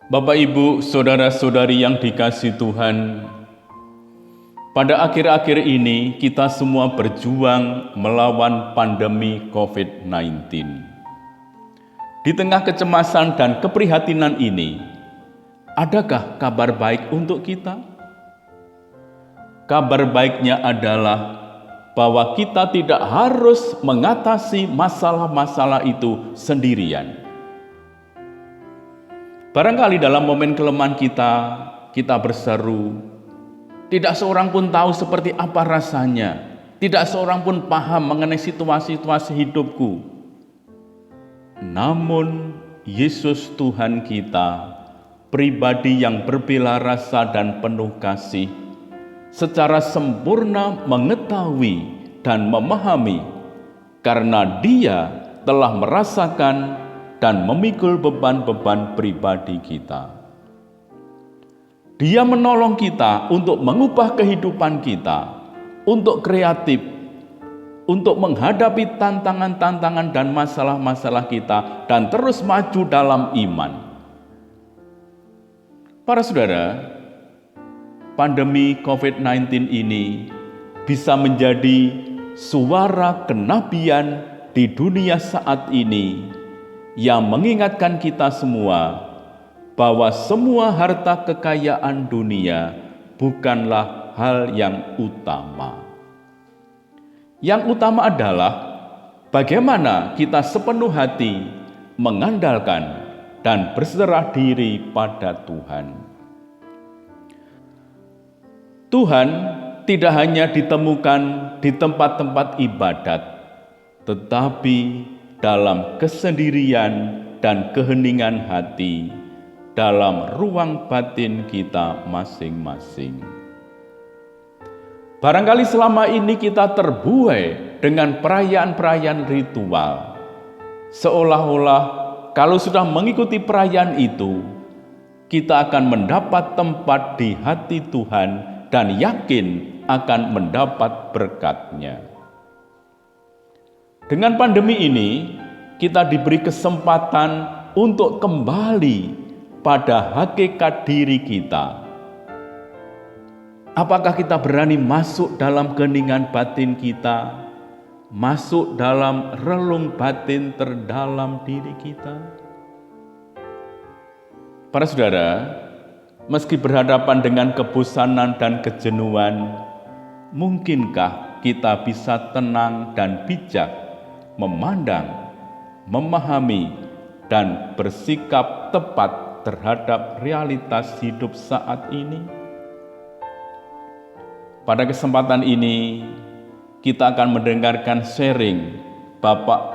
Bapak, Ibu, saudara-saudari yang dikasihi Tuhan, pada akhir-akhir ini kita semua berjuang melawan pandemi COVID-19. Di tengah kecemasan dan keprihatinan ini, adakah kabar baik untuk kita? Kabar baiknya adalah bahwa kita tidak harus mengatasi masalah-masalah itu sendirian. Barangkali dalam momen kelemahan kita berseru, tidak seorang pun tahu seperti apa rasanya, tidak seorang pun paham mengenai situasi-situasi hidupku. Namun Yesus Tuhan kita, pribadi yang berbela rasa dan penuh kasih, secara sempurna mengetahui dan memahami, karena Dia telah merasakan dan memikul beban-beban pribadi kita. Dia menolong kita untuk mengubah kehidupan kita, untuk kreatif, untuk menghadapi tantangan-tantangan dan masalah-masalah kita, dan terus maju dalam iman. Para saudara, pandemi COVID-19 ini bisa menjadi suara kenabian di dunia saat ini yang mengingatkan kita semua bahwa semua harta kekayaan dunia bukanlah hal yang utama. Yang utama adalah bagaimana kita sepenuh hati mengandalkan dan berserah diri pada Tuhan. Tuhan tidak hanya ditemukan di tempat-tempat ibadat, tetapi dalam kesendirian dan keheningan hati, dalam ruang batin kita masing-masing. Barangkali selama ini kita terbuai dengan perayaan-perayaan ritual, seolah-olah kalau sudah mengikuti perayaan itu, kita akan mendapat tempat di hati Tuhan dan yakin akan mendapat berkat-Nya. Dengan pandemi ini, kita diberi kesempatan untuk kembali pada hakikat diri kita. Apakah kita berani masuk dalam keheningan batin kita, masuk dalam relung batin terdalam diri kita? Para saudara, meski berhadapan dengan kebosanan dan kejenuhan, mungkinkah kita bisa tenang dan bijak memandang, memahami, dan bersikap tepat terhadap realitas hidup saat ini? Pada kesempatan ini, kita akan mendengarkan sharing Bapak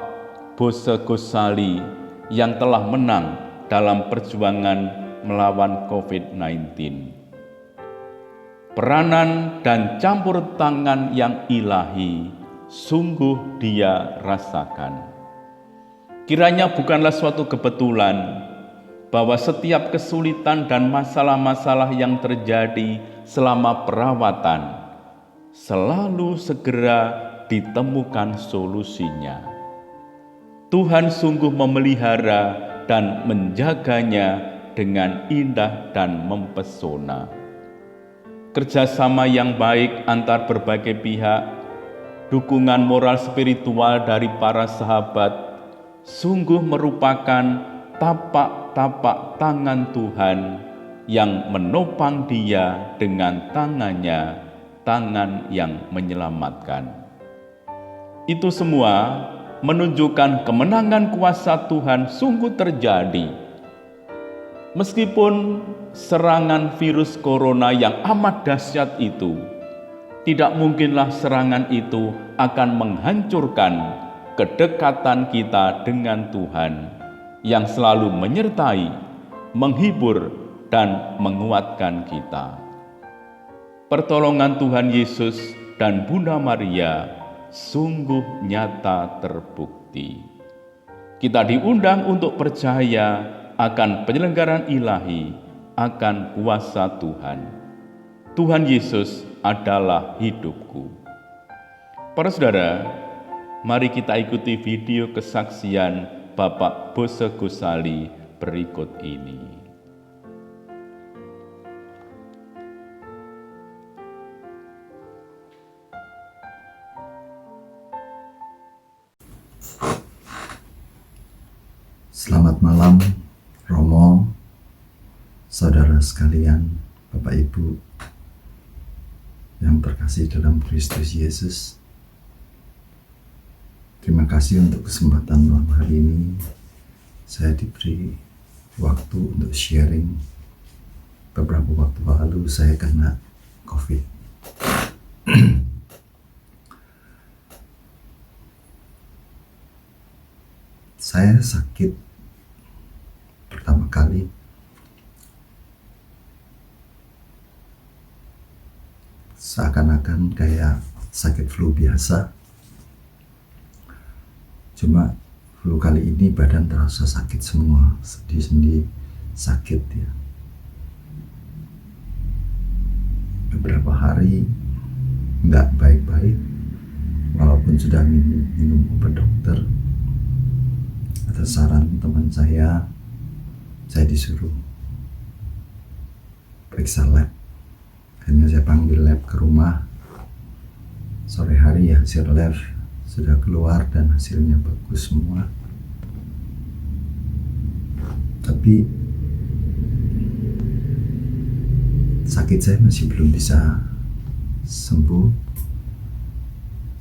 Bose Gosali yang telah menang dalam perjuangan melawan COVID-19. Peranan dan campur tangan yang ilahi sungguh Dia rasakan. Kiranya bukanlah suatu kebetulan bahwa setiap kesulitan dan masalah-masalah yang terjadi selama perawatan selalu segera ditemukan solusinya. Tuhan sungguh memelihara dan menjaganya dengan indah dan mempesona. Kerjasama yang baik antar berbagai pihak, dukungan moral spiritual dari para sahabat sungguh merupakan tapak-tapak tangan Tuhan yang menopang Dia dengan tangan-Nya, tangan yang menyelamatkan. Itu semua menunjukkan kemenangan kuasa Tuhan sungguh terjadi. Meskipun serangan virus corona yang amat dahsyat itu, tidak mungkinlah serangan itu akan menghancurkan kedekatan kita dengan Tuhan yang selalu menyertai, menghibur, dan menguatkan kita. Pertolongan Tuhan Yesus dan Bunda Maria sungguh nyata terbukti. Kita diundang untuk percaya akan penyelenggaraan ilahi, akan kuasa Tuhan. Tuhan Yesus adalah hidupku. Para saudara, mari kita ikuti video kesaksian Bapak Bose Gosali berikut ini. Selamat malam, Romo, saudara sekalian, Bapak Ibu yang terkasih dalam Kristus Yesus. Terima kasih untuk kesempatan malam hari ini. Saya diberi waktu untuk sharing. Beberapa waktu lalu saya kena COVID. Saya sakit pertama kali seakan-akan kayak sakit flu biasa. Cuma flu kali ini badan terasa sakit semua, sendi-sendi sakit ya. Beberapa hari nggak baik-baik, walaupun sudah minum obat dokter. Atas saran teman saya disuruh periksa lab. Akhirnya saya panggil lab ke rumah. Sore hari hasil lab sudah keluar dan hasilnya bagus semua. Tapi sakit saya masih belum bisa sembuh,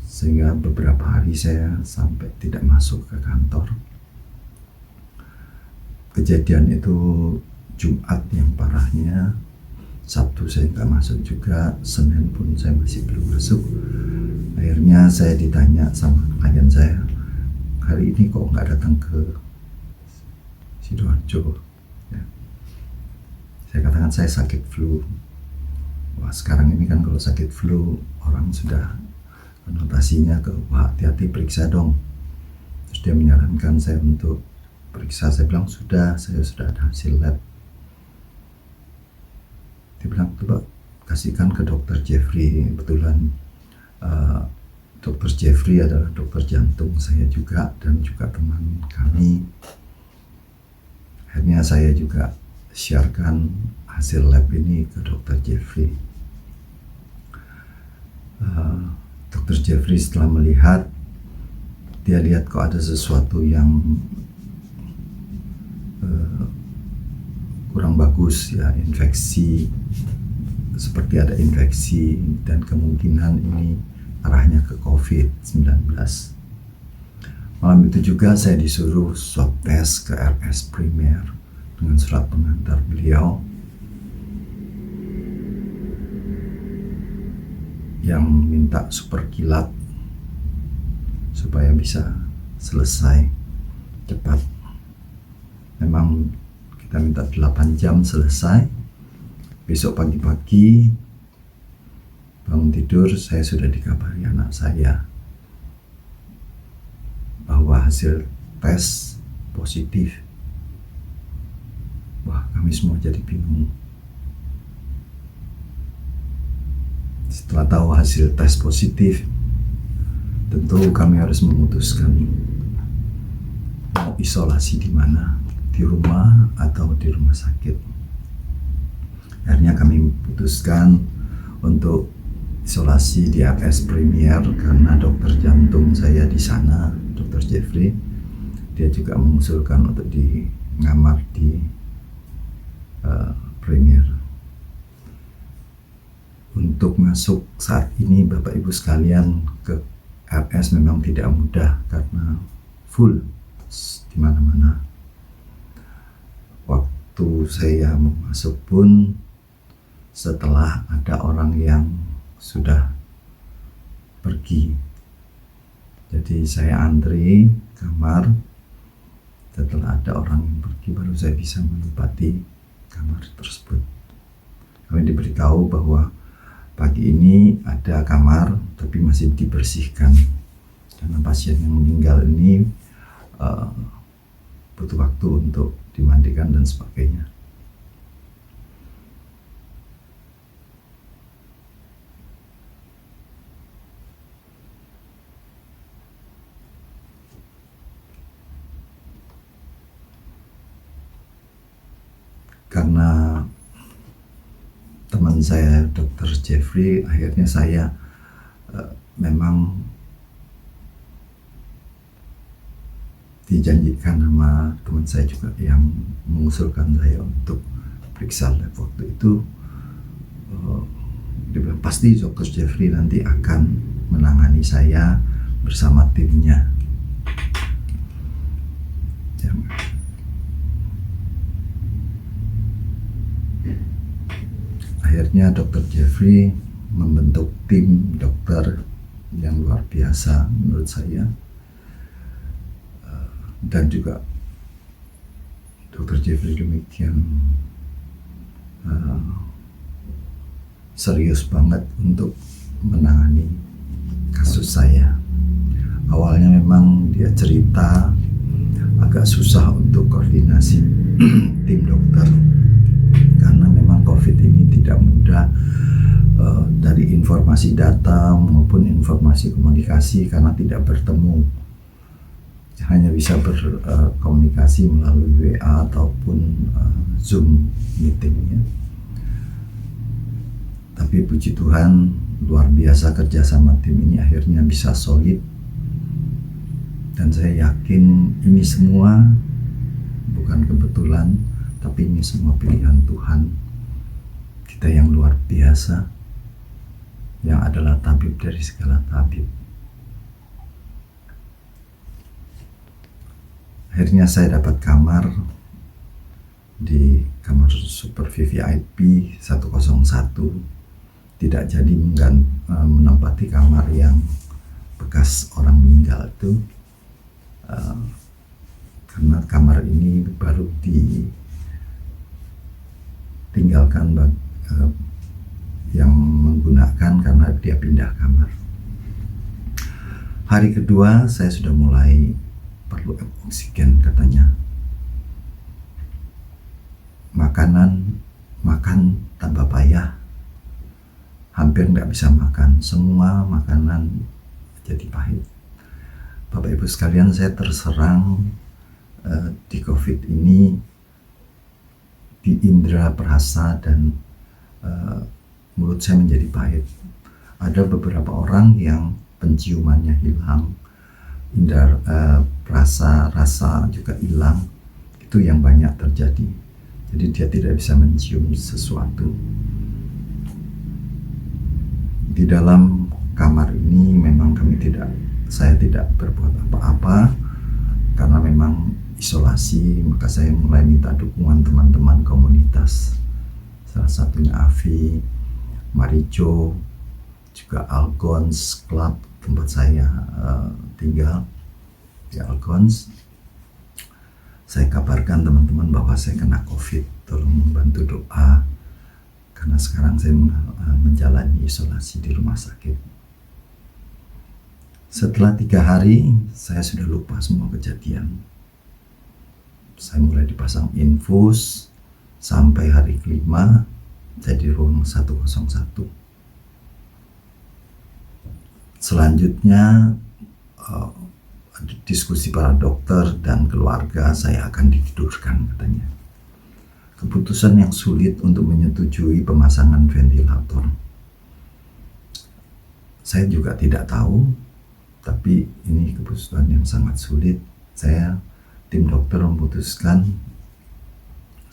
sehingga beberapa hari saya sampai tidak masuk ke kantor. Kejadian itu Jumat yang parahnya, Sabtu saya nggak masuk juga, Senin pun saya masih belum masuk. Akhirnya saya ditanya sama klien saya, hari ini kok nggak datang ke Sidoarjo? Ya. Saya katakan saya sakit flu. Wah, sekarang ini kan kalau sakit flu orang sudah konotasinya ke wah, hati-hati periksa dong. Terus dia menyarankan saya untuk periksa. Saya bilang saya sudah ada hasil lab. Dia bilang coba kasihkan ke dokter Jeffrey. Kebetulan dokter Jeffrey adalah dokter jantung saya juga dan juga teman kami. Akhirnya saya juga sharekan hasil lab ini ke dokter Jeffrey. Dokter Jeffrey setelah melihat, dia lihat kok ada sesuatu yang kurang bagus ya, infeksi, seperti ada infeksi dan kemungkinan ini arahnya ke COVID-19. Malam itu juga saya disuruh swab test ke RS Primer dengan surat pengantar beliau yang minta super kilat supaya bisa selesai cepat. Memang kita minta 8 jam selesai. Besok pagi-pagi bangun tidur, saya sudah dikabari anak saya bahwa hasil tes positif. Wah, kami semua jadi bingung. Setelah tahu hasil tes positif, tentu kami harus memutuskan mau isolasi di mana, di rumah atau di rumah sakit. Akhirnya kami memutuskan untuk isolasi di RS Premier karena dokter jantung saya di sana, dokter Jeffrey, dia juga mengusulkan untuk di ngamar di Premier. Untuk masuk saat ini Bapak Ibu sekalian ke RS memang tidak mudah karena full di mana-mana. Waktu saya mau masuk pun setelah ada orang yang sudah pergi. Jadi saya antri kamar, setelah ada orang yang pergi baru saya bisa menempati kamar tersebut. Kami diberitahu bahwa pagi ini ada kamar tapi masih dibersihkan karena pasien yang meninggal ini butuh waktu untuk dimandikan dan sebagainya. Karena teman saya Dr. Jeffrey, akhirnya saya memang dijanjikan sama teman saya juga yang mengusulkan saya untuk periksa lab waktu itu, dia bilang pasti Dr. Jeffrey nanti akan menangani saya bersama timnya. Ya. Akhirnya Dr. Jeffrey membentuk tim dokter yang luar biasa menurut saya, dan juga Dr. Jeffrey demikian serius banget untuk menangani kasus saya. Awalnya memang dia cerita agak susah untuk koordinasi tim dokter karena memang COVID ini tidak mudah, dari informasi data maupun informasi komunikasi karena tidak bertemu, hanya bisa berkomunikasi melalui WA ataupun Zoom meetingnya. Tapi puji Tuhan, luar biasa kerjasama tim ini akhirnya bisa solid, dan saya yakin ini semua bukan kebetulan, tapi ini semua pilihan Tuhan. Kita yang luar biasa, yang adalah tabib dari segala tabib. Akhirnya saya dapat kamar di kamar super VIP 101. Tidak jadi menempati kamar yang bekas orang meninggal itu, karena kamar ini baru ditinggalkan yang menggunakan karena dia pindah kamar. Hari kedua saya sudah mulai perlu oksigen katanya. Makan tambah payah, hampir nggak bisa makan, semua makanan jadi pahit. Bapak Ibu sekalian, saya terserang di COVID ini di indera perasa dan mulut saya menjadi pahit. Ada beberapa orang yang penciumannya hilang, indera rasa juga hilang. Itu yang banyak terjadi. Jadi dia tidak bisa mencium sesuatu. Di dalam kamar ini memang saya tidak berbuat apa-apa karena memang isolasi, maka saya mulai minta dukungan teman-teman komunitas. Salah satunya Avi, Marijo, juga Algons Club tempat saya tinggal di Algons. Saya kabarkan teman-teman bahwa saya kena COVID, tolong membantu doa karena sekarang saya menjalani isolasi di rumah sakit. Setelah 3 hari saya sudah lupa semua kejadian. Saya mulai dipasang infus sampai hari kelima saya di ruang 101. Selanjutnya diskusi para dokter dan keluarga, saya akan ditidurkan katanya. Keputusan yang sulit untuk menyetujui pemasangan ventilator. Saya juga tidak tahu, tapi ini keputusan yang sangat sulit. Tim dokter memutuskan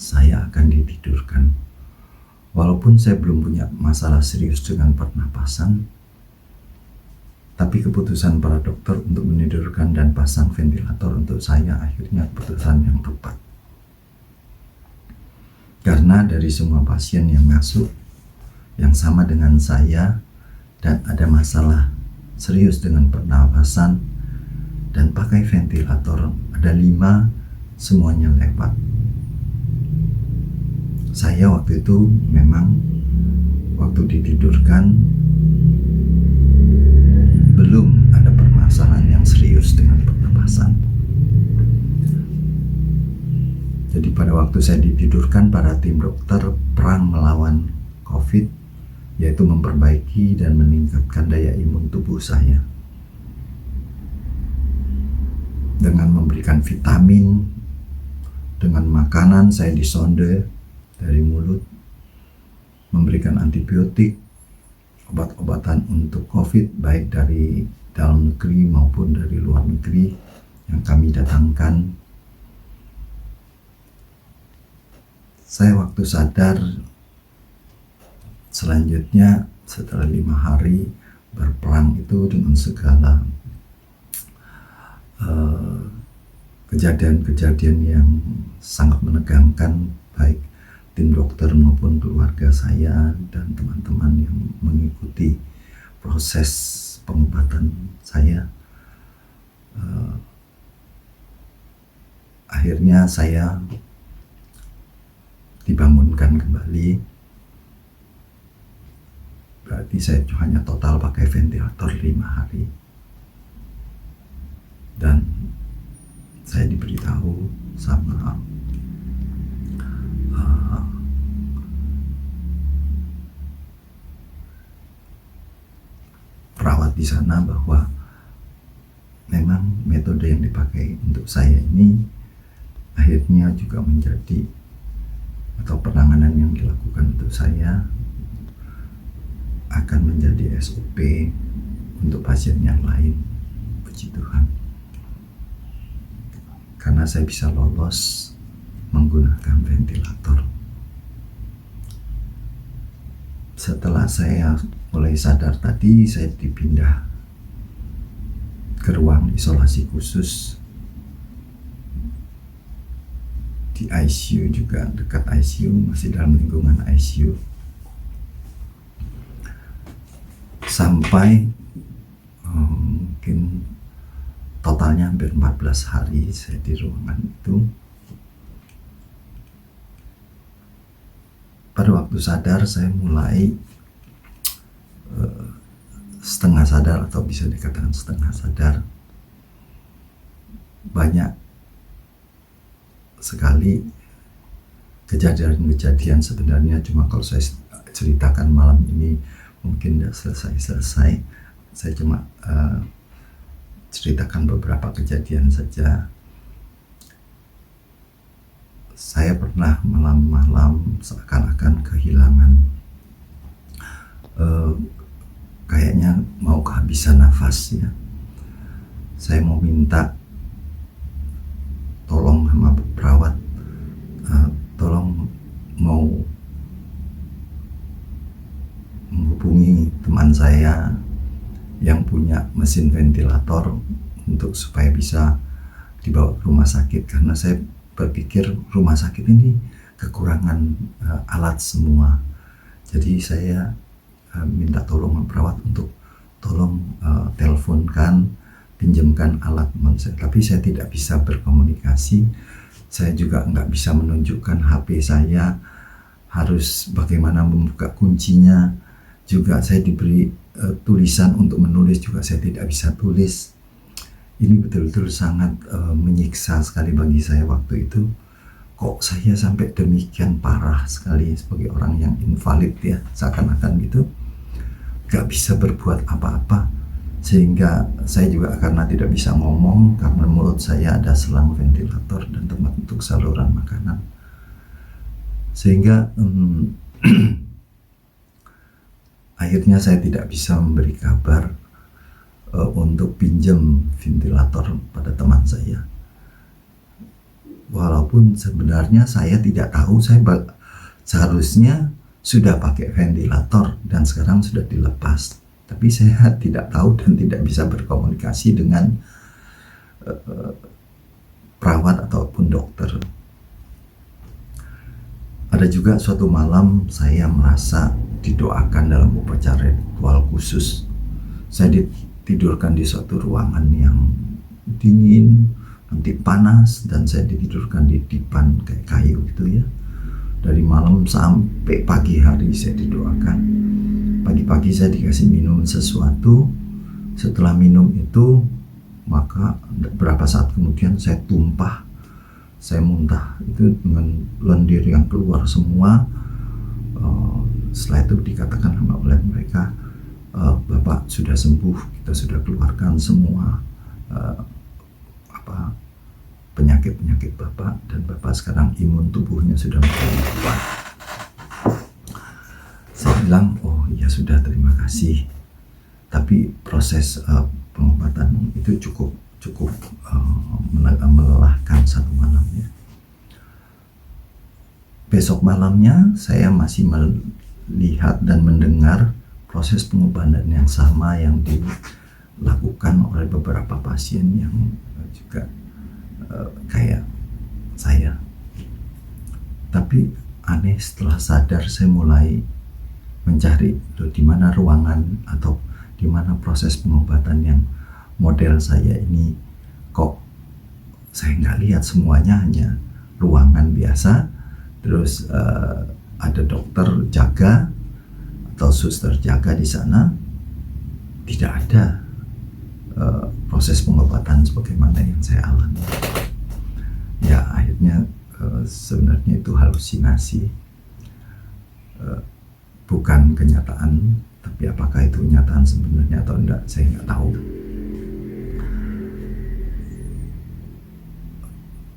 saya akan ditidurkan. Walaupun saya belum punya masalah serius dengan pernapasan, tapi keputusan para dokter untuk menidurkan dan pasang ventilator untuk saya akhirnya keputusan yang tepat. Karena dari semua pasien yang masuk, yang sama dengan saya, dan ada masalah serius dengan pernapasan, dan pakai ventilator, ada 5, semuanya lewat. Saya waktu itu memang, waktu ditidurkan, belum ada permasalahan yang serius dengan pernapasan. Jadi pada waktu saya ditidurkan, para tim dokter perang melawan COVID, yaitu memperbaiki dan meningkatkan daya imun tubuh saya. Dengan memberikan vitamin, dengan makanan saya disonde dari mulut, memberikan antibiotik, obat-obatan untuk COVID baik dari dalam negeri maupun dari luar negeri, yang kami datangkan. Saya waktu sadar selanjutnya setelah 5 hari berperang itu dengan segala kejadian-kejadian yang sangat menegangkan, baik tim dokter maupun keluarga saya dan teman-teman yang mengikuti proses pengobatan saya. Akhirnya saya dibangunkan kembali. Berarti saya hanya total pakai ventilator 5 hari. Dan saya diberitahu sama perawat di sana bahwa memang metode yang dipakai untuk saya ini akhirnya juga menjadi, atau penanganan yang dilakukan untuk saya akan menjadi SOP untuk pasien yang lain. Puji Tuhan, karena saya bisa lolos menggunakan ventilator. Setelah saya mulai sadar tadi, saya dipindah ke ruang isolasi khusus di ICU, juga dekat ICU, masih dalam lingkungan ICU, sampai mungkin totalnya hampir 14 hari saya di ruangan itu. Pada waktu sadar saya mulai setengah sadar, atau bisa dikatakan setengah sadar. Banyak sekali kejadian-kejadian, sebenarnya cuma kalau saya ceritakan malam ini mungkin tidak selesai-selesai. Saya cuma ceritakan beberapa kejadian saja. Saya pernah malam-malam seakan-akan kehilangan, kayaknya mau kehabisan nafas ya. Saya mau minta tolong sama perawat, tolong mau menghubungi teman saya yang punya mesin ventilator untuk supaya bisa dibawa ke rumah sakit, karena saya berpikir rumah sakit ini kekurangan alat semua. Jadi saya minta tolong perawat untuk tolong teleponkan, pinjamkan alat saya. Tapi saya tidak bisa berkomunikasi. Saya juga nggak bisa menunjukkan HP saya, harus bagaimana membuka kuncinya. Juga saya diberi tulisan untuk menulis, juga saya tidak bisa tulis. Ini betul-betul sangat menyiksa sekali bagi saya waktu itu. Kok saya sampai demikian parah sekali sebagai orang yang invalid ya, seakan-akan gitu, gak bisa berbuat apa-apa. Sehingga saya juga karena tidak bisa ngomong, karena mulut saya ada selang ventilator dan tempat untuk saluran makanan. Sehingga akhirnya saya tidak bisa memberi kabar untuk pinjam ventilator pada teman saya. Walaupun sebenarnya saya tidak tahu, saya seharusnya sudah pakai ventilator dan sekarang sudah dilepas. Tapi saya tidak tahu dan tidak bisa berkomunikasi dengan perawat ataupun dokter. Ada juga suatu malam saya merasa didoakan dalam upacara ritual khusus. Saya ditidurkan di suatu ruangan yang dingin, nanti panas, dan saya ditidurkan di dipan kayak kayu gitu ya. Dari malam sampai pagi hari saya didoakan. Pagi-pagi saya dikasih minum sesuatu. Setelah minum itu, maka beberapa saat kemudian saya tumpah, saya muntah itu dengan lendir yang keluar semua. Setelah itu dikatakan oleh mereka, Bapak sudah sembuh, kita sudah keluarkan semua penyakit-penyakit Bapak, dan Bapak sekarang imun tubuhnya sudah menjadi kuat. Saya bilang, oh iya sudah, terima kasih. Tapi proses pengobatan itu cukup cukup melelahkan satu malam ya. Besok malamnya saya masih melihat dan mendengar proses pengobatan yang sama yang dilakukan oleh beberapa pasien yang juga kayak saya. Tapi aneh, setelah sadar saya mulai mencari di mana ruangan atau di mana proses pengobatan yang model saya ini. Kok saya nggak lihat semuanya, hanya ruangan biasa, terus ada dokter jaga atau suster jaga di sana, tidak ada proses pengobatan sebagaimana yang saya alami. Ya akhirnya sebenarnya itu halusinasi, bukan kenyataan. Tapi apakah itu kenyataan sebenarnya atau enggak, saya nggak tahu.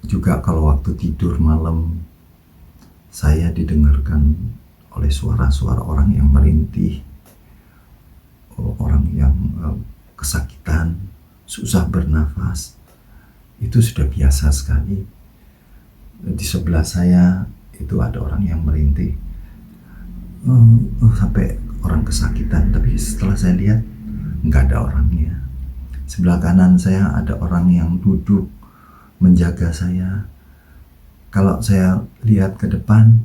Juga kalau waktu tidur malam, saya didengarkan oleh suara-suara orang yang merintih, orang yang kesakitan, susah bernafas. Itu sudah biasa sekali. Di sebelah saya itu ada orang yang merintih, sampai orang kesakitan. Tapi setelah saya lihat, nggak ada orangnya. Sebelah kanan saya ada orang yang duduk menjaga saya. Kalau saya lihat ke depan,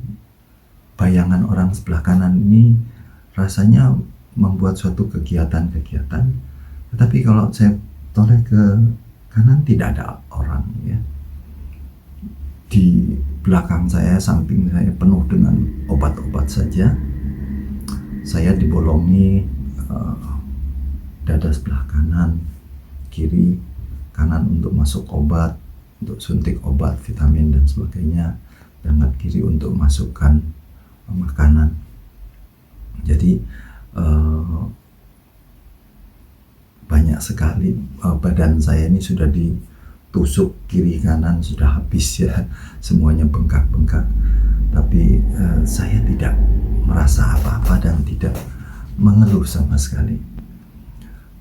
bayangan orang sebelah kanan ini rasanya membuat suatu kegiatan-kegiatan. Tetapi kalau saya toleh ke kanan, tidak ada orang ya. Di belakang saya, samping saya penuh dengan obat-obat saja. Saya dibolongi dada sebelah kanan, kiri, kanan untuk masuk obat, untuk suntik obat, vitamin dan sebagainya, dan kiri untuk masukkan makanan. Jadi banyak sekali badan saya ini sudah ditusuk kiri kanan, sudah habis ya, semuanya bengkak-bengkak. Tapi saya tidak merasa apa-apa dan tidak mengeluh sama sekali.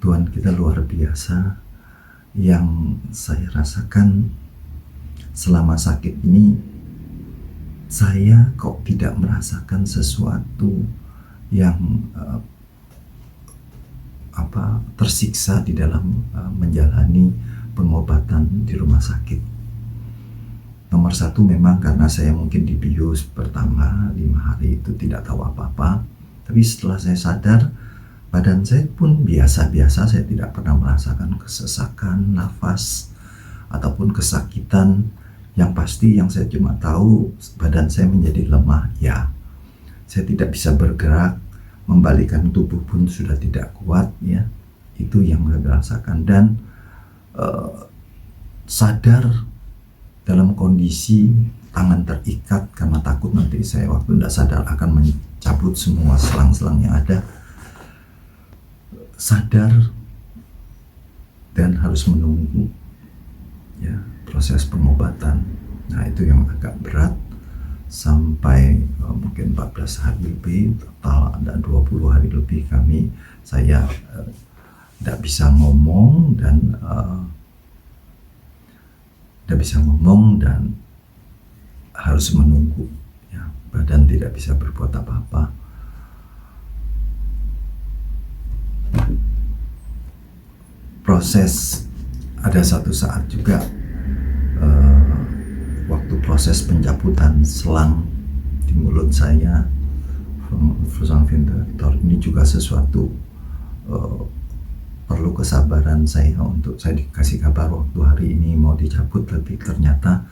Tuhan kita luar biasa. Yang saya rasakan selama sakit ini, saya kok tidak merasakan sesuatu yang tersiksa di dalam menjalani pengobatan di rumah sakit. Nomor satu, memang karena saya mungkin dibius pertama 5 hari itu tidak tahu apa-apa. Tapi setelah saya sadar, badan saya pun biasa-biasa. Saya tidak pernah merasakan kesesakan nafas ataupun kesakitan. Yang pasti yang saya cuma tahu, badan saya menjadi lemah. Ya, saya tidak bisa bergerak, membalikkan tubuh pun sudah tidak kuat ya. Itu yang saya rasakan. Dan sadar dalam kondisi tangan terikat karena takut nanti saya waktu tidak sadar akan mencabut semua selang-selang yang ada. Sadar dan harus menunggu ya proses pengobatan. Nah itu yang agak berat, sampai mungkin 14 hari lebih, total ada 20 hari lebih saya tidak bisa ngomong dan harus menunggu ya, badan tidak bisa berbuat apa-apa. Proses, ada satu saat juga waktu proses pencabutan selang di mulut saya, ventilator ini juga sesuatu perlu kesabaran saya. Untuk saya dikasih kabar waktu hari ini mau dicabut, tapi ternyata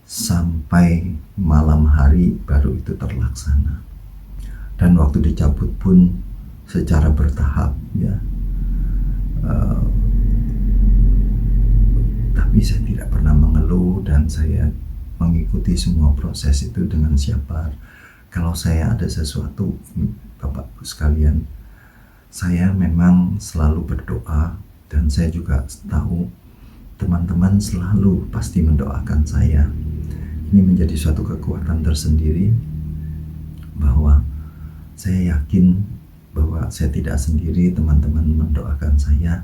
sampai malam hari baru itu terlaksana. Dan waktu dicabut pun secara bertahap ya. Tapi saya tidak pernah mengeluh dan saya mengikuti semua proses itu dengan sabar. Kalau saya ada sesuatu, Bapak-Ibu sekalian, saya memang selalu berdoa, dan saya juga tahu teman-teman selalu pasti mendoakan saya. Ini menjadi suatu kekuatan tersendiri bahwa saya yakin bahwa saya tidak sendiri, teman-teman mendoakan saya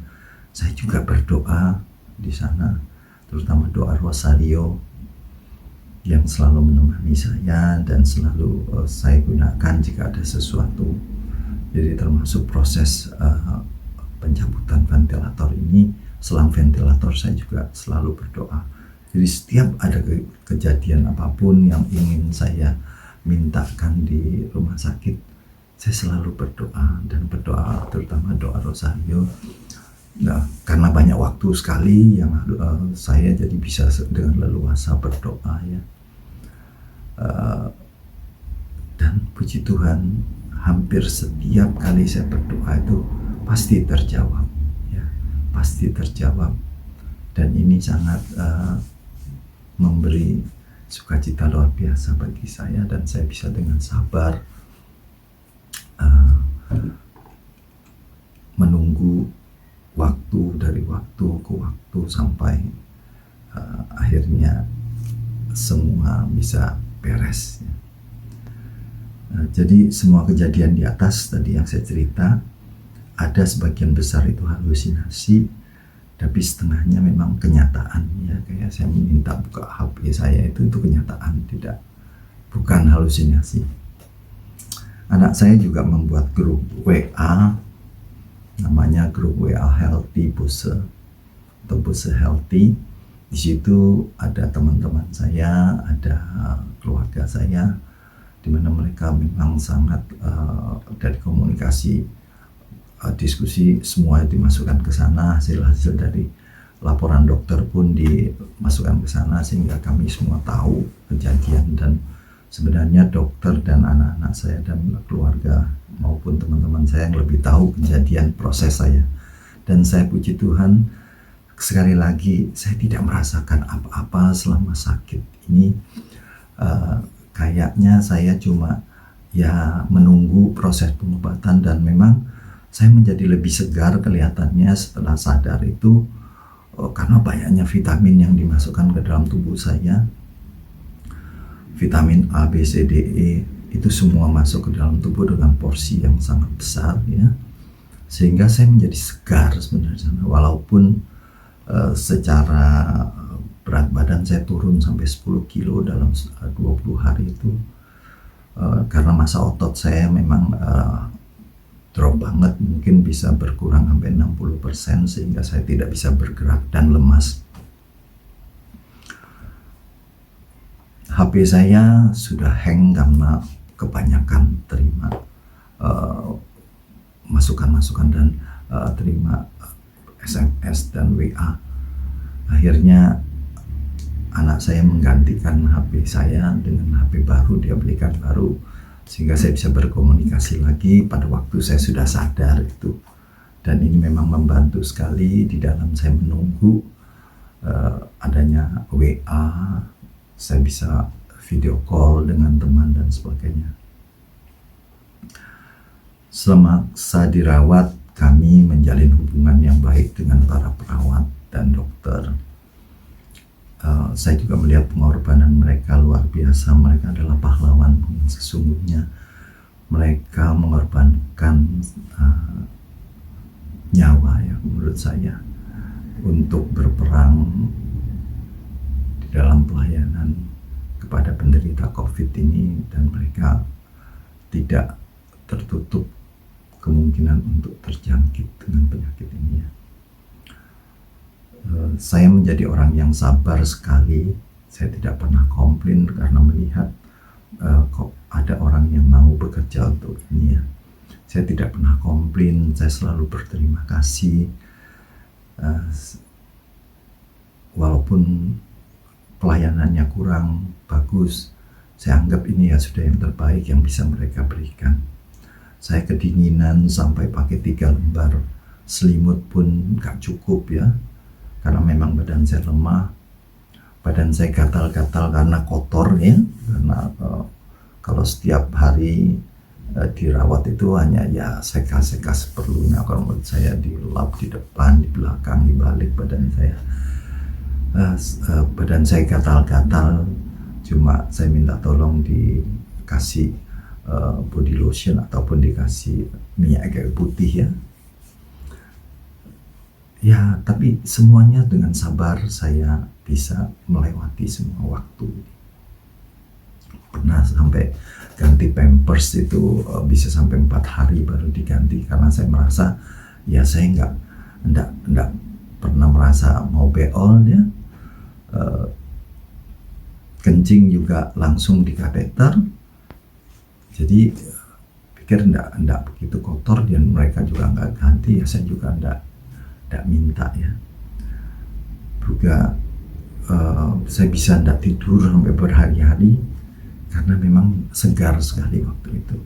saya juga berdoa di sana, terutama doa rosario yang selalu menemani saya dan selalu saya gunakan jika ada sesuatu. Jadi termasuk proses pencabutan ventilator ini, selang ventilator saya juga selalu berdoa. Jadi setiap ada kejadian apapun yang ingin saya mintakan di rumah sakit, saya selalu berdoa, dan berdoa terutama doa rosario. Nah, karena banyak waktu sekali yang saya jadi bisa dengan leluasa berdoa ya. Dan puji Tuhan, hampir setiap kali saya berdoa itu pasti terjawab ya, pasti terjawab. Dan ini sangat memberi sukacita luar biasa bagi saya, dan saya bisa dengan sabar menunggu waktu dari waktu ke waktu sampai akhirnya semua bisa beres ya. Jadi semua kejadian di atas tadi yang saya cerita, ada sebagian besar itu halusinasi, tapi setengahnya memang kenyataan ya. Kayak saya minta buka HP saya itu kenyataan, bukan halusinasi. Anak saya juga membuat grup WA, namanya grup WA Healthy Bose atau Bose Healthy. Di situ ada teman-teman saya, ada keluarga saya, di mana mereka memang sangat dari komunikasi, diskusi semua dimasukkan ke sana, hasil-hasil dari laporan dokter pun dimasukkan ke sana, sehingga kami semua tahu kejadian. Dan sebenarnya dokter dan anak-anak saya dan keluarga maupun teman-teman saya yang lebih tahu kejadian proses saya. Dan saya puji Tuhan, sekali lagi saya tidak merasakan apa-apa selama sakit ini. Kayaknya saya cuma ya menunggu proses pengobatan, dan memang saya menjadi lebih segar kelihatannya setelah sadar itu karena banyaknya vitamin yang dimasukkan ke dalam tubuh saya. Vitamin A, B, C, D, E itu semua masuk ke dalam tubuh dengan porsi yang sangat besar ya, sehingga saya menjadi segar sebenarnya. Walaupun secara berat badan saya turun sampai 10 kilo dalam 20 hari itu, karena massa otot saya memang drop banget, mungkin bisa berkurang sampai 60%, sehingga saya tidak bisa bergerak dan lemas. HP saya sudah hang karena kebanyakan terima masukan-masukan dan terima SMS dan WA. Akhirnya anak saya menggantikan HP saya dengan HP baru, dia belikan baru, sehingga saya bisa berkomunikasi lagi pada waktu saya sudah sadar itu. Dan ini memang membantu sekali di dalam saya menunggu adanya WA, saya bisa video call dengan teman dan sebagainya. Selama saya dirawat, kami menjalin hubungan yang baik dengan para perawat dan dokter. Saya juga melihat pengorbanan mereka luar biasa. Mereka adalah pahlawan yang sesungguhnya. Mereka mengorbankan nyawa ya, menurut saya, untuk berperang di dalam pelayanan kepada penderita COVID ini, dan mereka tidak tertutup kemungkinan untuk terjangkit dengan penyakit ini ya. Saya menjadi orang yang sabar sekali. Saya tidak pernah komplain karena melihat kok ada orang yang mau bekerja untuk ini ya. Saya tidak pernah komplain, saya selalu berterima kasih. Walaupun pelayanannya kurang bagus, saya anggap ini ya sudah yang terbaik yang bisa mereka berikan. Saya kedinginan sampai pakai 3 lembar selimut pun gak cukup ya, karena memang badan saya lemah, badan saya gatal-gatal karena kotor ya, karena kalau setiap hari dirawat itu hanya ya seka-seka seperlunya. Kalau menurut saya dilap di depan, di belakang, di balik badan saya. Badan saya gatal-gatal, cuma saya minta tolong dikasih body lotion ataupun dikasih minyak kayu putih ya. Ya, tapi semuanya dengan sabar saya bisa melewati semua waktu. Pernah sampai ganti pampers itu bisa sampai 4 hari baru diganti, karena saya merasa ya saya nggak pernah merasa mau beol ya. Kencing juga langsung di kateter, jadi pikir nggak begitu kotor, dan mereka juga nggak ganti, ya saya juga nggak minta ya. Juga saya bisa nggak tidur sampai berhari-hari karena memang segar sekali waktu itu.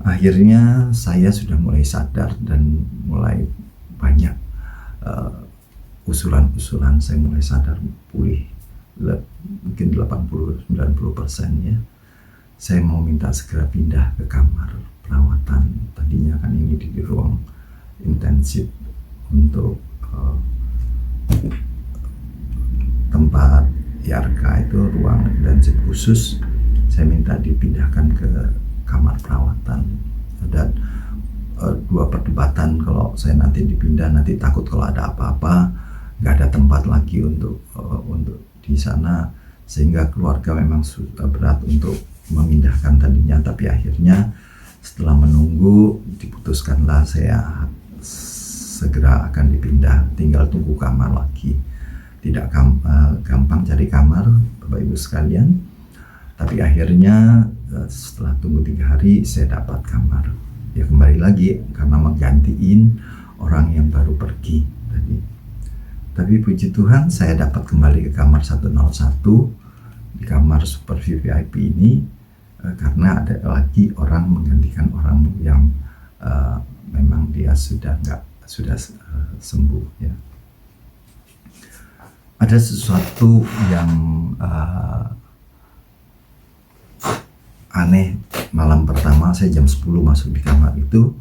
Akhirnya saya sudah mulai sadar dan mulai banyak usulan-usulan. Saya mulai sadar pulih mungkin 80-90% ya. Saya mau minta segera pindah ke kamar perawatan. Tadinya kan ini di ruang intensif untuk tempat IRK itu ruang intensif khusus. Saya minta dipindahkan ke kamar perawatan. Dan dua perdebatan, kalau saya nanti dipindah, nanti takut kalau ada apa-apa nggak ada tempat lagi untuk di sana, sehingga keluarga memang sudah berat untuk memindahkan tadinya. Tapi akhirnya setelah menunggu diputuskanlah saya segera akan dipindah, tinggal tunggu kamar lagi. Tidak gampang cari kamar Bapak Ibu sekalian, tapi akhirnya setelah tunggu 3 hari saya dapat kamar. Ya kembali lagi karena menggantiin orang yang baru pergi tadi. Tapi puji Tuhan saya dapat kembali ke kamar 101, di kamar super VIP ini, karena ada lagi orang menggantikan orang yang memang dia sudah sembuh ya. Ada sesuatu yang aneh. Malam pertama saya jam 10 masuk di kamar itu,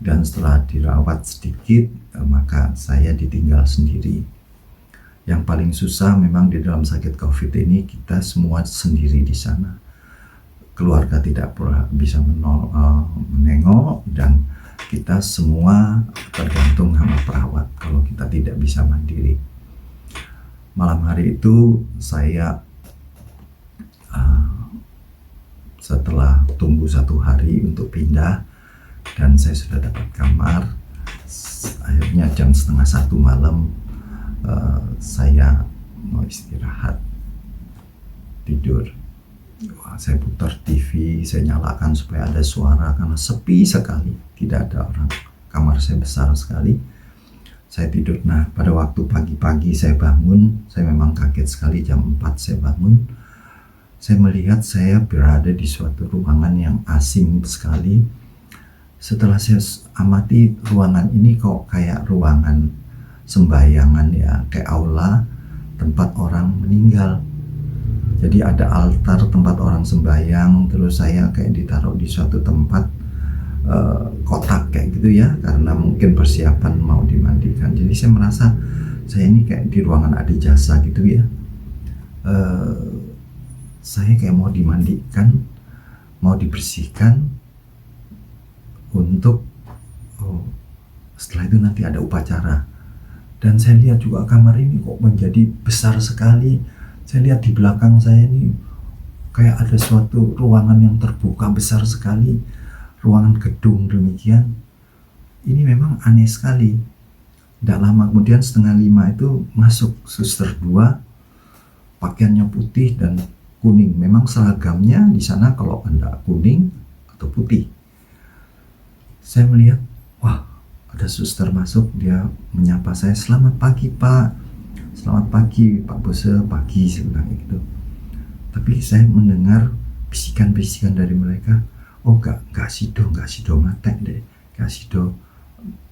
dan setelah dirawat sedikit maka saya ditinggal sendiri. Yang paling susah memang di dalam sakit COVID ini, kita semua sendiri di sana. Keluarga tidak pernah bisa menengok, dan kita semua tergantung sama perawat kalau kita tidak bisa mandiri. Malam hari itu saya setelah tunggu 1 hari untuk pindah dan saya sudah dapat kamar, akhirnya jam 12:30 malam saya mau istirahat, tidur. Saya putar TV, saya nyalakan supaya ada suara karena sepi sekali, tidak ada orang. Kamar saya besar sekali. Saya tidur. Nah, pada waktu pagi-pagi saya bangun, saya memang kaget sekali. Jam 4 saya bangun. Saya melihat saya berada di suatu ruangan yang asing sekali. Setelah saya amati ruangan ini kok kayak ruangan sembahyangan ya, kayak aula tempat orang meninggal. Jadi ada altar tempat orang sembahyang, terus saya kayak ditaruh di suatu tempat kotak kayak gitu ya, karena mungkin persiapan mau dimandikan. Jadi saya merasa saya ini kayak di ruangan adijasa gitu ya. Saya kayak mau dimandikan, mau dibersihkan untuk setelah itu nanti ada upacara. Dan saya lihat juga kamar ini kok menjadi besar sekali. Saya lihat di belakang saya ini kayak ada suatu ruangan yang terbuka besar sekali, ruangan gedung demikian. Ini memang aneh sekali. Tidak lama kemudian 4:30 itu masuk suster 2, pakaiannya putih dan kuning. Memang seragamnya di sana kalau Anda kuning atau putih. Saya melihat, wah, ada suster masuk, dia menyapa saya, "Selamat pagi Pak." "Selamat pagi Pak Bose." "Pagi," saya bilang gitu. Tapi saya mendengar bisikan-bisikan dari mereka, "Oh gak sido mati deh, gak sido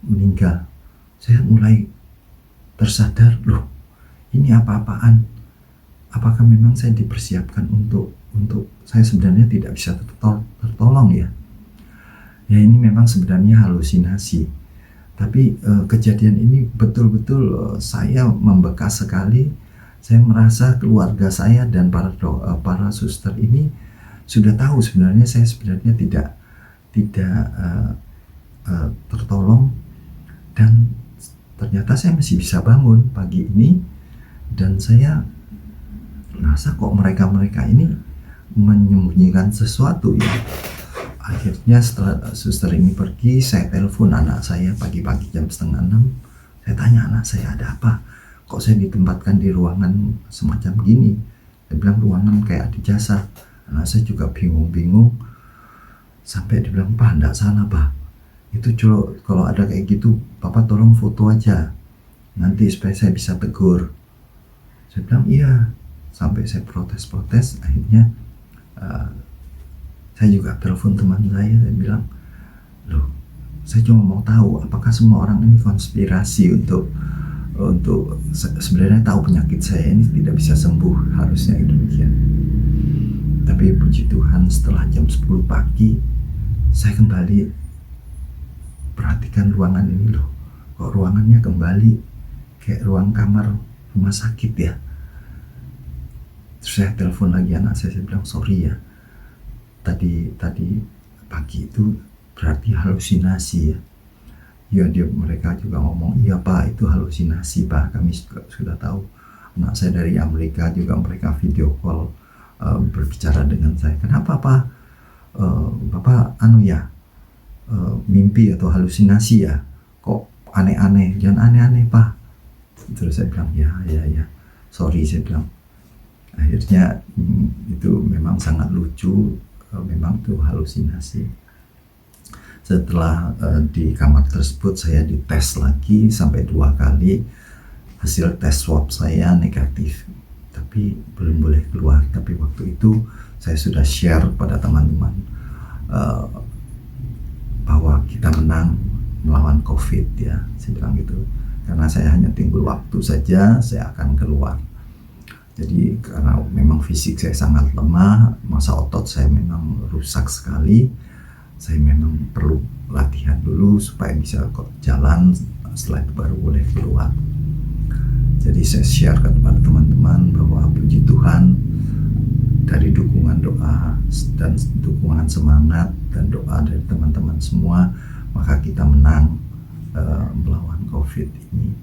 meninggal." Saya mulai tersadar, loh ini apa-apaan? Apakah memang saya dipersiapkan untuk saya sebenarnya tidak bisa tertolong ya? Ya ini memang sebenarnya halusinasi. Tapi kejadian ini betul-betul saya membekas sekali. Saya merasa keluarga saya dan para suster ini sudah tahu sebenarnya saya tidak tertolong, dan ternyata saya masih bisa bangun pagi ini, dan saya merasa kok mereka ini menyembunyikan sesuatu ya. Akhirnya setelah suster ini pergi, saya telepon anak saya pagi-pagi jam 5:30. Saya tanya anak saya, ada apa? Kok saya ditempatkan di ruangan semacam gini? Saya bilang ruangan kayak di jasa. Anak saya juga bingung-bingung. Sampai dia bilang, Pak, enggak salah Pak. Itu kalau ada kayak gitu, Bapak tolong foto aja. Nanti supaya saya bisa tegur. Saya bilang iya. Sampai saya protes, akhirnya saya juga telepon teman saya bilang, loh, saya cuma mau tahu apakah semua orang ini konspirasi untuk sebenarnya tahu penyakit saya ini tidak bisa sembuh, harusnya demikian. Tapi puji Tuhan setelah jam 10 pagi saya kembali perhatikan ruangan ini, loh, kok ruangannya kembali kayak ruang kamar rumah sakit ya. Terus saya telepon lagi anak saya bilang, sorry ya, tadi pagi itu berarti halusinasi ya. Ya, mereka juga ngomong, iya Pak, itu halusinasi Pak, kami juga sudah tahu. Anak saya dari Amerika juga, mereka video call berbicara dengan saya. Kenapa Pak? Bapak mimpi atau halusinasi ya? Kok aneh-aneh? Jangan aneh-aneh Pak. Terus saya bilang, ya, sorry, saya bilang. Akhirnya itu memang sangat lucu, memang itu halusinasi. Setelah di kamar tersebut saya dites lagi sampai 2 kali, hasil tes swab saya negatif, tapi belum boleh keluar. Tapi waktu itu saya sudah share pada teman-teman bahwa kita menang melawan COVID ya, saya bilang gitu. Karena saya hanya tinggal waktu saja, saya akan keluar. Jadi karena memang fisik saya sangat lemah, masa otot saya memang rusak sekali, saya memang perlu latihan dulu supaya bisa jalan, setelah itu baru boleh keluar. Jadi saya share kepada teman-teman bahwa puji Tuhan, dari dukungan doa dan dukungan semangat dan doa dari teman-teman semua, maka kita menang melawan COVID ini.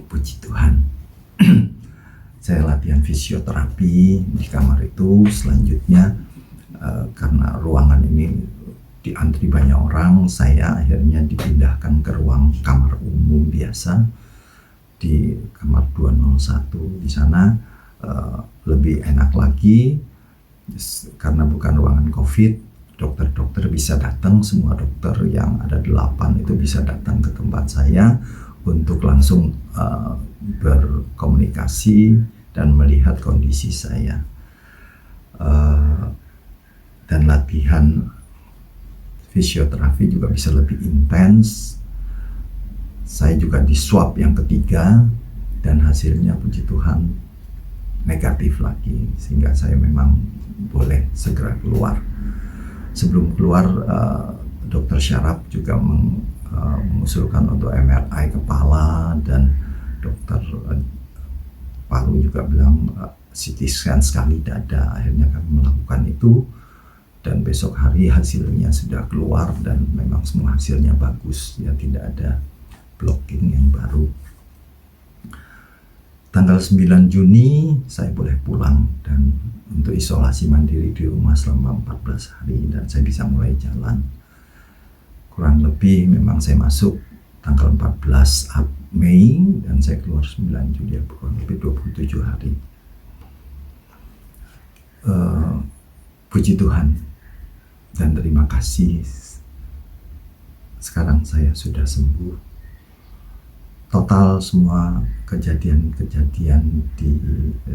Puji Tuhan. Saya latihan fisioterapi di kamar itu. Selanjutnya karena ruangan ini diantri banyak orang, saya akhirnya dipindahkan ke ruang kamar umum biasa di kamar 201. Di sana lebih enak lagi karena bukan ruangan COVID. Dokter-dokter bisa datang, semua dokter yang ada 8 itu bisa datang ke tempat saya untuk langsung berkomunikasi dan melihat kondisi saya. Dan latihan fisioterapi juga bisa lebih intens. Saya juga di swab yang ketiga dan hasilnya puji Tuhan negatif lagi, sehingga saya memang boleh segera keluar. Sebelum keluar, dokter syaraf juga mengusulkan untuk MRI kepala, dan dokter paru juga bilang CT scan sekali dada. Akhirnya kami melakukan itu dan besok hari hasilnya sudah keluar dan memang semua hasilnya bagus ya, tidak ada blocking yang baru. Tanggal 9 Juni saya boleh pulang dan untuk isolasi mandiri di rumah selama 14 hari dan saya bisa mulai jalan. Kurang lebih memang saya masuk tanggal 14 Mei dan saya keluar 9 Juli, kurang lebih 27 hari. Puji Tuhan dan terima kasih, sekarang saya sudah sembuh. Total semua kejadian-kejadian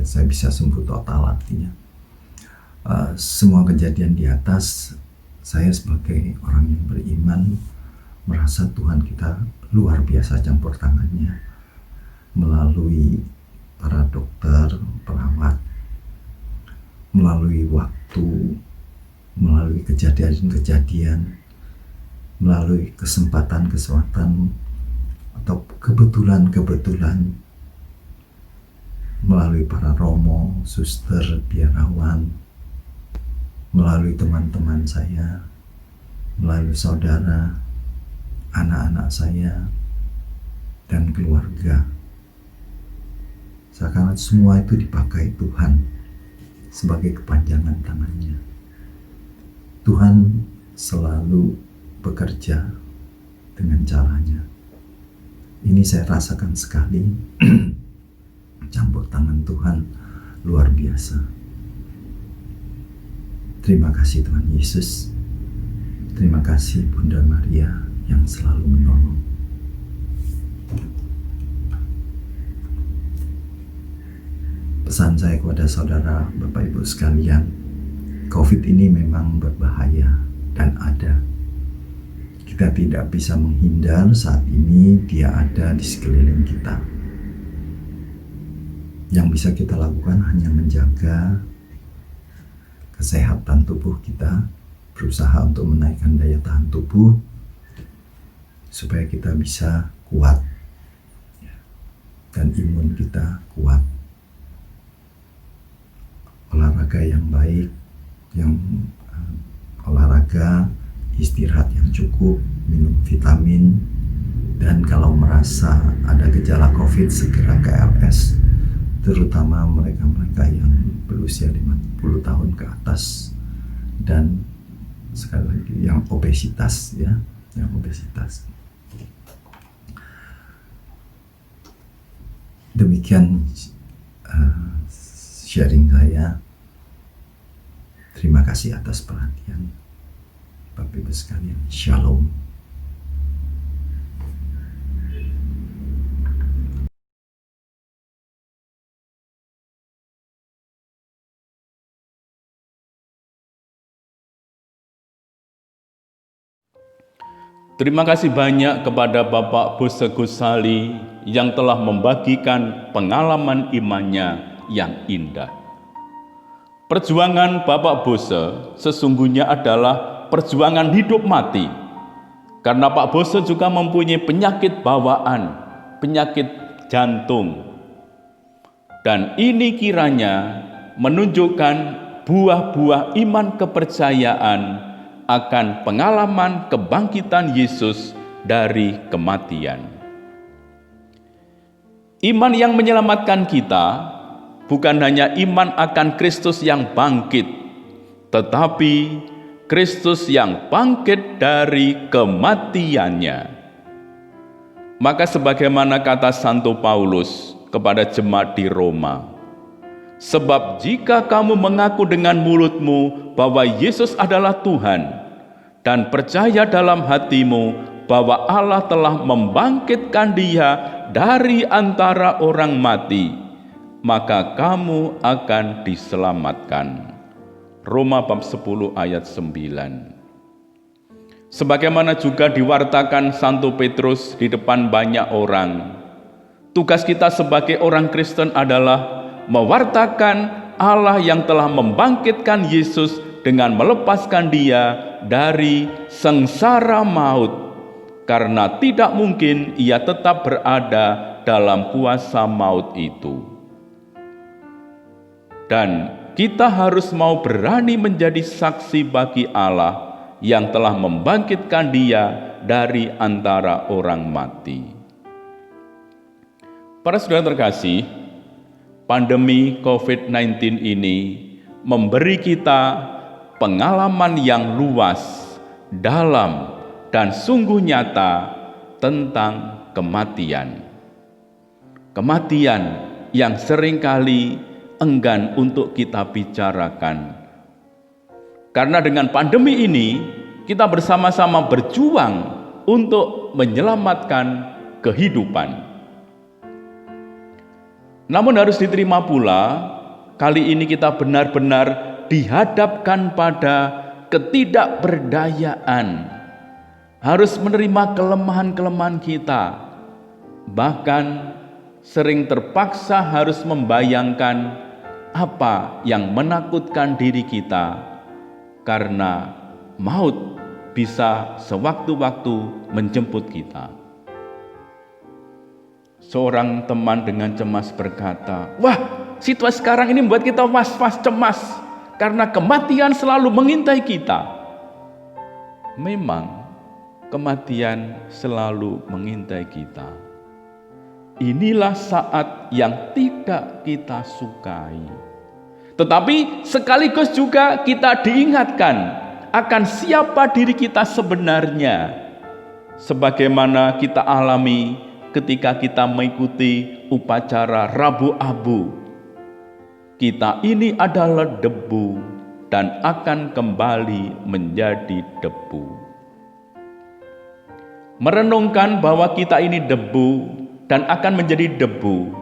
saya bisa sembuh total, artinya semua kejadian di atas, saya sebagai orang yang beriman merasa Tuhan kita luar biasa campur tangannya melalui para dokter, perawat, melalui waktu, melalui kejadian-kejadian, melalui kesempatan-kesempatan atau kebetulan-kebetulan, melalui para romo, suster, biarawan, melalui teman-teman saya, melalui saudara, anak-anak saya, dan keluarga. Seakan semua itu dipakai Tuhan sebagai kepanjangan tangannya. Tuhan selalu bekerja dengan caranya. Ini saya rasakan sekali. Campur tangan Tuhan luar biasa. Terima kasih Tuhan Yesus. Terima kasih Bunda Maria yang selalu menolong. Pesan saya kepada saudara, Bapak Ibu sekalian, COVID ini memang berbahaya dan ada. Kita tidak bisa menghindar saat ini dia ada di sekeliling kita. Yang bisa kita lakukan hanya menjaga kesehatan tubuh kita, berusaha untuk menaikkan daya tahan tubuh supaya kita bisa kuat dan imun kita kuat. Olahraga yang baik, olahraga, istirahat yang cukup, minum vitamin, dan kalau merasa ada gejala COVID segera ke LS, terutama mereka-mereka yang berusia 50 tahun ke atas dan sekali lagi yang obesitas ya, yang obesitas. Demikian sharing saya. Terima kasih atas perhatian Bapak Ibu sekalian. Shalom. Terima kasih banyak kepada Bapak Bose Gusali yang telah membagikan pengalaman imannya yang indah. Perjuangan Bapak Bose sesungguhnya adalah perjuangan hidup mati. Karena Pak Bose juga mempunyai penyakit bawaan, penyakit jantung. Dan ini kiranya menunjukkan buah-buah iman kepercayaan akan pengalaman kebangkitan Yesus dari kematian. Iman yang menyelamatkan kita bukan hanya iman akan Kristus yang bangkit, tetapi Kristus yang bangkit dari kematiannya. Maka sebagaimana kata Santo Paulus kepada jemaat di Roma, sebab jika kamu mengaku dengan mulutmu bahwa Yesus adalah Tuhan dan percaya dalam hatimu bahwa Allah telah membangkitkan Dia dari antara orang mati, maka kamu akan diselamatkan. Roma bab 10 ayat 9. Sebagaimana juga diwartakan Santo Petrus di depan banyak orang, tugas kita sebagai orang Kristen adalah mewartakan Allah yang telah membangkitkan Yesus dengan melepaskan Dia dari sengsara maut, karena tidak mungkin Ia tetap berada dalam kuasa maut itu. Dan kita harus mau berani menjadi saksi bagi Allah yang telah membangkitkan Dia dari antara orang mati. Para saudara terkasih, pandemi COVID-19 ini memberi kita pengalaman yang luas, dalam, dan sungguh nyata tentang kematian. Kematian yang seringkali enggan untuk kita bicarakan. Karena dengan pandemi ini, kita bersama-sama berjuang untuk menyelamatkan kehidupan. Namun harus diterima pula, kali ini kita benar-benar dihadapkan pada ketidakberdayaan. Harus menerima kelemahan-kelemahan kita. Bahkan sering terpaksa harus membayangkan apa yang menakutkan diri kita, karena maut bisa sewaktu-waktu menjemput kita. Seorang teman dengan cemas berkata, "Wah, situasi sekarang ini membuat kita was-was, cemas, karena kematian selalu mengintai kita." Memang kematian selalu mengintai kita. inilah saat yang tidak kita sukai. Tetapi sekaligus juga kita diingatkan akan siapa diri kita sebenarnya, sebagaimana kita alami ketika kita mengikuti upacara Rabu Abu. Kita ini adalah debu dan akan kembali menjadi debu. Merenungkan bahwa kita ini debu dan akan menjadi debu,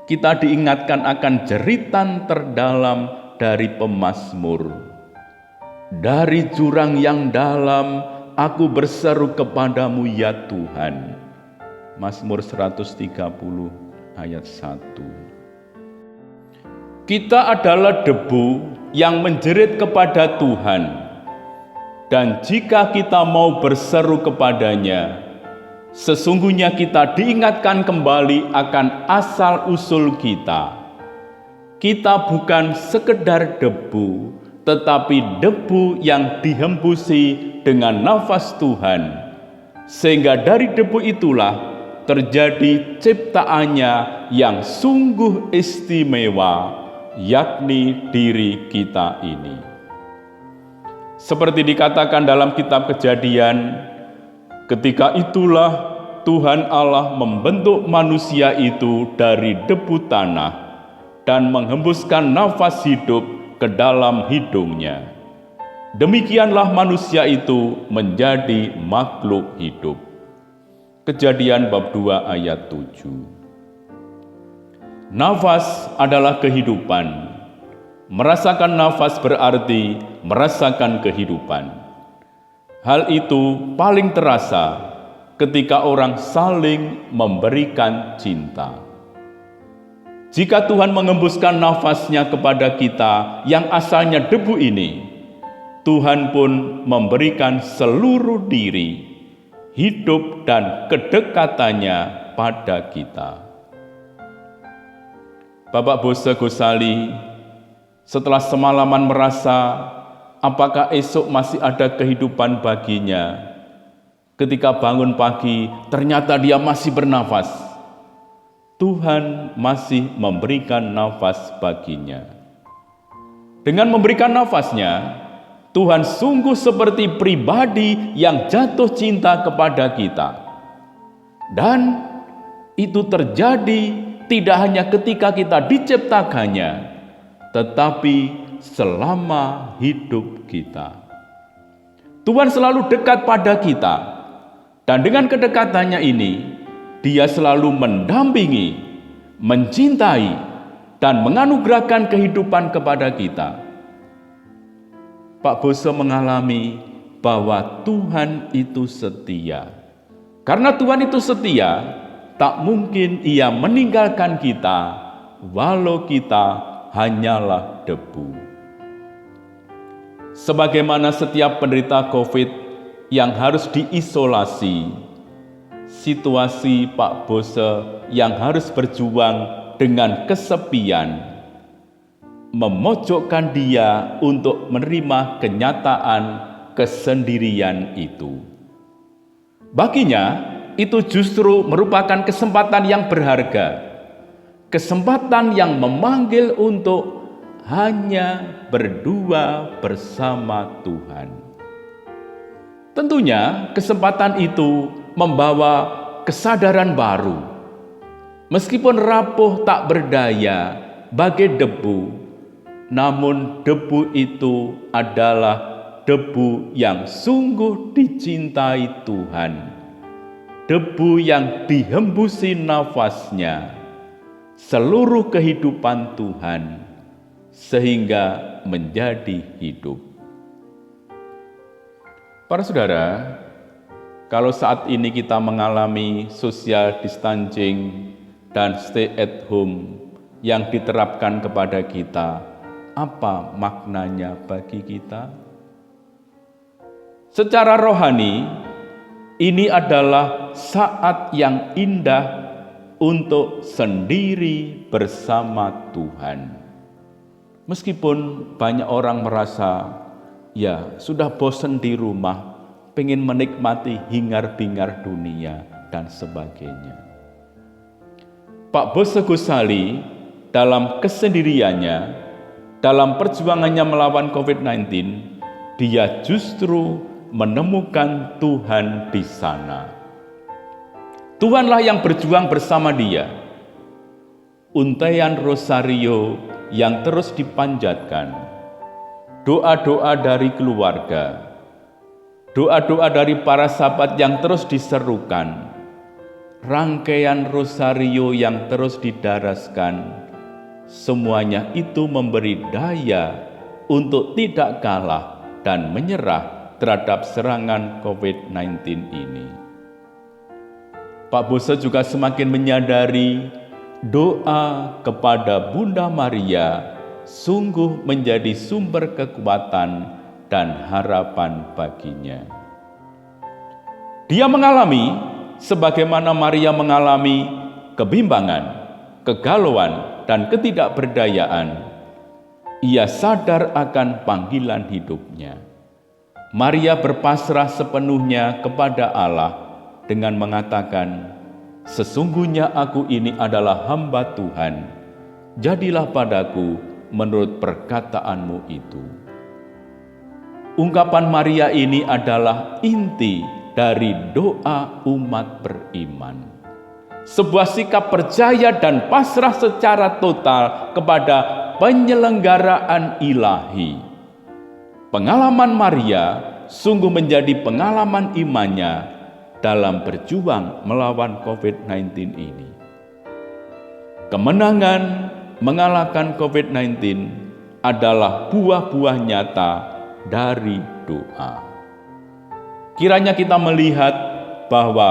kita diingatkan akan jeritan terdalam dari pemazmur. Dari jurang yang dalam aku berseru kepadamu ya Tuhan. Mazmur 130 ayat 1. Kita adalah debu yang menjerit kepada Tuhan. Dan jika kita mau berseru kepadanya, sesungguhnya kita diingatkan kembali akan asal-usul kita. Kita bukan sekedar debu, tetapi debu yang dihembusi dengan nafas Tuhan. Sehingga dari debu itulah terjadi ciptaannya yang sungguh istimewa, yakni diri kita ini. Seperti dikatakan dalam kitab Kejadian, ketika itulah Tuhan Allah membentuk manusia itu dari debu tanah dan menghembuskan nafas hidup ke dalam hidungnya. Demikianlah manusia itu menjadi makhluk hidup. Kejadian bab 2 ayat 7. Nafas adalah kehidupan. Merasakan nafas berarti merasakan kehidupan. Hal itu paling terasa ketika orang saling memberikan cinta. Jika Tuhan mengembuskan nafasnya kepada kita yang asalnya debu ini, Tuhan pun memberikan seluruh diri, hidup dan kedekatannya pada kita. Bapak Bose Gosali setelah semalaman merasa apakah esok masih ada kehidupan baginya, ketika bangun pagi ternyata dia masih bernafas. Tuhan masih memberikan nafas baginya. Dengan memberikan nafasnya, Tuhan sungguh seperti pribadi yang jatuh cinta kepada kita. Dan itu terjadi tidak hanya ketika kita diciptakannya, tetapi selama hidup kita. Tuhan selalu dekat pada kita, dan dengan kedekatannya ini, Dia selalu mendampingi, mencintai, dan menganugerahkan kehidupan kepada kita. Pak Bose mengalami bahwa Tuhan itu setia. Karena Tuhan itu setia, tak mungkin Ia meninggalkan kita, walau kita hanyalah debu. Sebagaimana setiap penderita COVID yang harus diisolasi, situasi Pak Bose yang harus berjuang dengan kesepian, memojokkan dia untuk menerima kenyataan kesendirian itu. Baginya, itu justru merupakan kesempatan yang berharga. Kesempatan yang memanggil untuk hanya berdua bersama Tuhan. Tentunya kesempatan itu membawa kesadaran baru. Meskipun rapuh tak berdaya bagai debu, namun debu itu adalah debu yang sungguh dicintai Tuhan. Debu yang dihembusi nafasnya seluruh kehidupan Tuhan, sehingga menjadi hidup. Para saudara, kalau saat ini kita mengalami social distancing dan stay at home yang diterapkan kepada kita, apa maknanya bagi kita? Secara rohani, ini adalah saat yang indah untuk sendiri bersama Tuhan. Meskipun banyak orang merasa, ya sudah bosan di rumah, pengen menikmati hingar-bingar dunia dan sebagainya. Pak Bose Gosali dalam kesendiriannya, dalam perjuangannya melawan COVID-19, dia justru menemukan Tuhan di sana. Tuhanlah yang berjuang bersama dia. Untaian rosario yang terus dipanjatkan, doa-doa dari keluarga, doa-doa dari para sahabat yang terus diserukan, rangkaian rosario yang terus didaraskan, semuanya itu memberi daya untuk tidak kalah dan menyerah terhadap serangan COVID-19 ini. Pak Bose juga semakin menyadari doa kepada Bunda Maria sungguh menjadi sumber kekuatan dan harapan baginya. Dia mengalami sebagaimana Maria mengalami kebimbangan, kegalauan, dan ketidakberdayaan. Ia sadar akan panggilan hidupnya. Maria berpasrah sepenuhnya kepada Allah dengan mengatakan, "Sesungguhnya aku ini adalah hamba Tuhan, jadilah padaku menurut perkataanmu itu." Ungkapan Maria ini adalah inti dari doa umat beriman. Sebuah sikap percaya dan pasrah secara total kepada penyelenggaraan ilahi. Pengalaman Maria sungguh menjadi pengalaman imannya dalam berjuang melawan COVID-19 ini. Kemenangan mengalahkan COVID-19 adalah buah-buah nyata dari doa. Kiranya kita melihat bahwa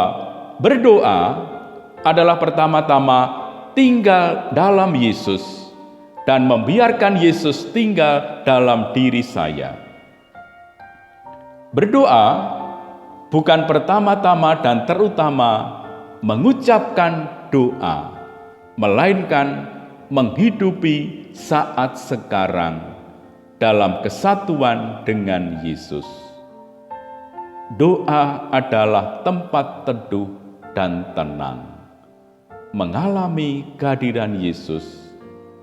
berdoa adalah pertama-tama tinggal dalam Yesus dan membiarkan Yesus tinggal dalam diri saya. Berdoa bukan pertama-tama dan terutama mengucapkan doa, melainkan menghidupi saat sekarang dalam kesatuan dengan Yesus. Doa adalah tempat teduh dan tenang. Mengalami kehadiran Yesus,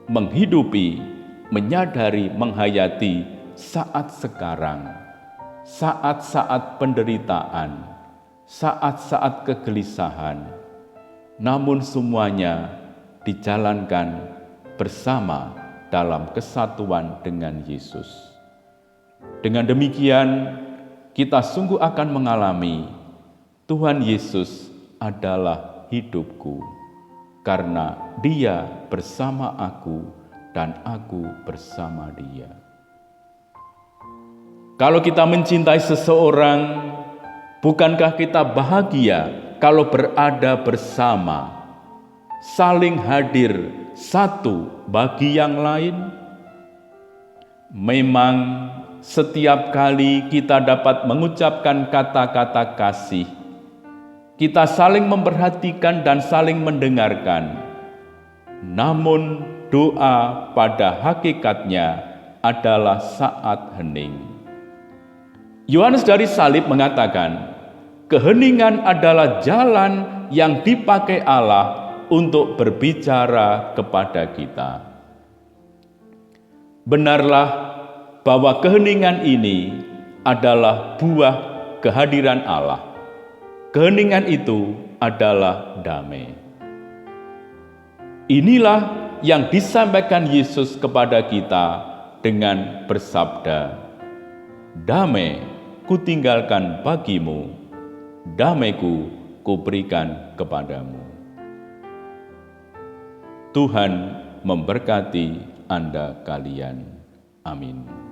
menghidupi, menyadari, menghayati saat sekarang, saat-saat penderitaan, saat-saat kegelisahan, namun semuanya dijalankan bersama dalam kesatuan dengan Yesus. Dengan demikian, kita sungguh akan mengalami Tuhan Yesus adalah hidupku, karena Dia bersama aku dan aku bersama Dia. Kalau kita mencintai seseorang, bukankah kita bahagia kalau berada bersama, saling hadir satu bagi yang lain? Memang setiap kali kita dapat mengucapkan kata-kata kasih, kita saling memperhatikan dan saling mendengarkan. Namun doa pada hakikatnya adalah saat hening. Yohanes dari Salib mengatakan, keheningan adalah jalan yang dipakai Allah untuk berbicara kepada kita. Benarlah bahwa keheningan ini adalah buah kehadiran Allah. Keheningan itu adalah damai. Inilah yang disampaikan Yesus kepada kita dengan bersabda, "Damai kutinggalkan bagimu, damaiku kuberikan kepadamu." Tuhan memberkati Anda kalian. Amin.